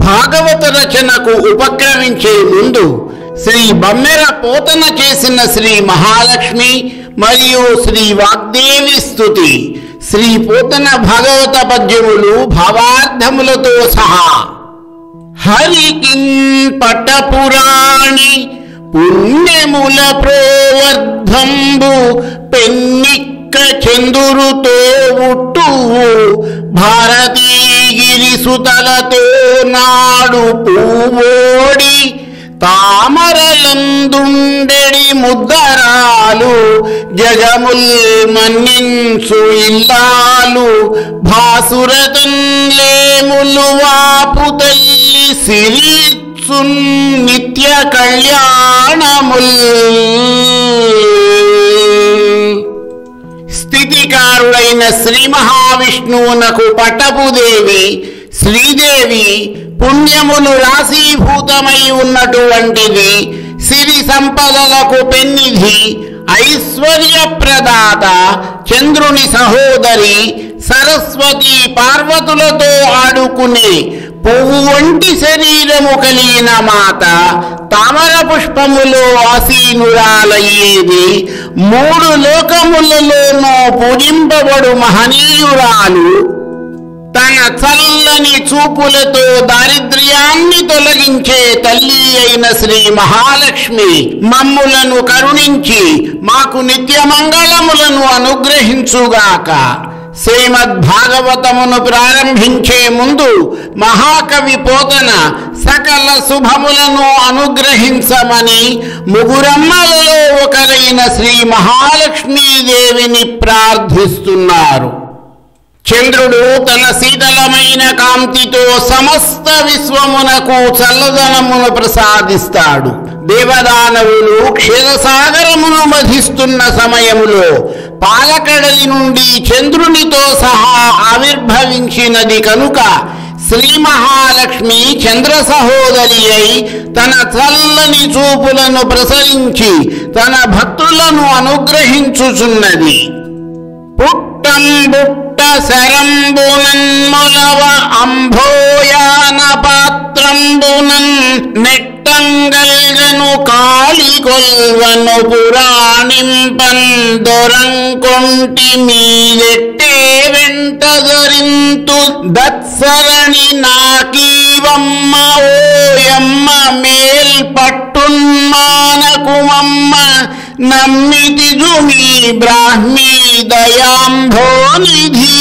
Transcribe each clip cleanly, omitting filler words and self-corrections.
భాగవత రచనకు ఉపక్రమించే ముందు శ్రీ బమ్మెర పోతన చేసిన శ్రీ మహాలక్ష్మి మరియు శ్రీ వాగ్దేవి స్తుతి శ్రీ పోతన భాగవత పద్యములు భావార్థములతో సహా హరికిన్ పటపురాణి పుణ్యముల ప్రోవర్ధంబు పెన్నిక్క చందురుతో ఉట్టు భారతీగిరి సుతలతో నాడు పూవోడి తామరలందుండెడి ముద్దరాలు జగముల్ మన్నించు ఇల్లాలు భాసురతన్లేములు వాపు తల్లి సిరిచున్ నిత్య కళ్యాణముల్ స్థితికారుడైన శ్రీ మహావిష్ణువునకు పట్టపుదేవి శ్రీదేవి పుణ్యములు రాశీభూతమై ఉన్నటువంటిది సిరి సంపదలకు పెన్నిధి ఐశ్వర్య ప్రదాత చంద్రుని సహోదరి సరస్వతి పార్వతులతో ఆడుకునే పువ్వు వంటి శరీరము కలిగిన మాత తామర పుష్పములో ఆసీనురాలయ్యేది మూడు లోకములలోనూ పూజింపబడు మహనీయురాలు తన చల్లని చూపులతో దారిద్ర్యాన్ని తొలగించే తల్లి అయిన శ్రీ మహాలక్ష్మి మమ్ములను కరుణించి మాకు నిత్యమంగళములను అనుగ్రహించుగాక. శ్రీమద్ భాగవతమును ప్రారంభించే ముందు మహాకవి పోతన సకల శుభములను అనుగ్రహించమని ముగురమ్మలలో ఒకరైన శ్రీ మహాలక్ష్మీదేవిని ప్రార్థిస్తున్నారు. చంద్రుడు తన శీతలమైన కాంతితో సమస్త విశ్వమునకు చల్లదనమును ప్రసాదిస్తాడు. దేవదానవులు క్షీరసాగరమును మధిస్తున్న సమయములో పాలకడలి నుండి చంద్రునితో సహా ఆవిర్భవించినది కనుక శ్రీ మహాలక్ష్మి చంద్ర సహోదరి అయి తన చల్లని చూపులను ప్రసరించి తన భక్తులను అనుగ్రహించుచున్నది. పుట్టంబుట్ట శరంబునన్ మొలవ అంభోయాన పాత్రంబునన్ నెట్టంగల్గను కాళికొల్వను పురాణింపన్ దొరంకొంటి మీదెట్టే వెంట దరింతు దత్సరణి నాకీవమ్మ ఓయమ్మ మేల్ పట్టున్మానకుమమ్మ నమ్మితి జుమి బ్రాహ్మీ దయాంభోనిధి.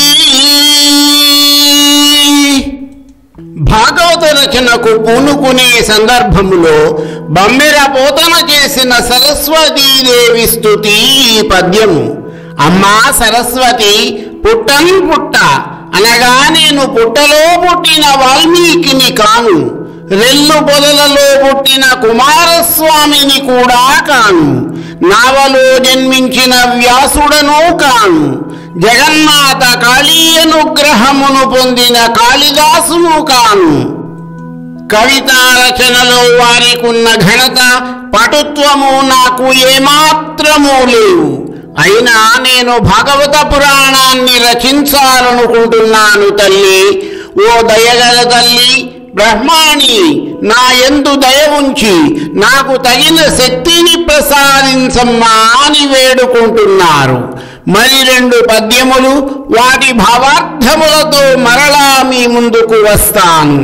భాగవత రచనకు పూనుకునే సందర్భములో బమ్మెర పోతన చేసిన సరస్వతీదేవి స్తుతి ఈ పద్యము. అమ్మా సరస్వతి, పుట్టన్ పుట్ట అనగా నేను పుట్టలో పుట్టిన వాల్మీకిని కాను, రెల్లు పొదలలో పుట్టిన కుమారస్వామిని కూడా కాను, నావలో జన్మించిన వ్యాసుడను కాను, జగన్మాత కాళీ అనుగ్రహమును పొందిన కాళిదాసును కాను. కవితా రచనలో వారికున్న ఘనత పటుత్వము నాకు ఏమాత్రమూ లేవు. అయినా నేను భాగవత పురాణాన్ని రచించాలనుకుంటున్నాను తల్లి. ఓ దయగల తల్లి బ్రహ్మాణి, నా యందు దయ ఉంచి నాకు తగిన శక్తిని ప్రసాదించమ్మా అని వేడుకుంటున్నారు. మరి రెండు పద్యములు వాటి భావార్థములతో మరలా మీ ముందుకు వస్తాను.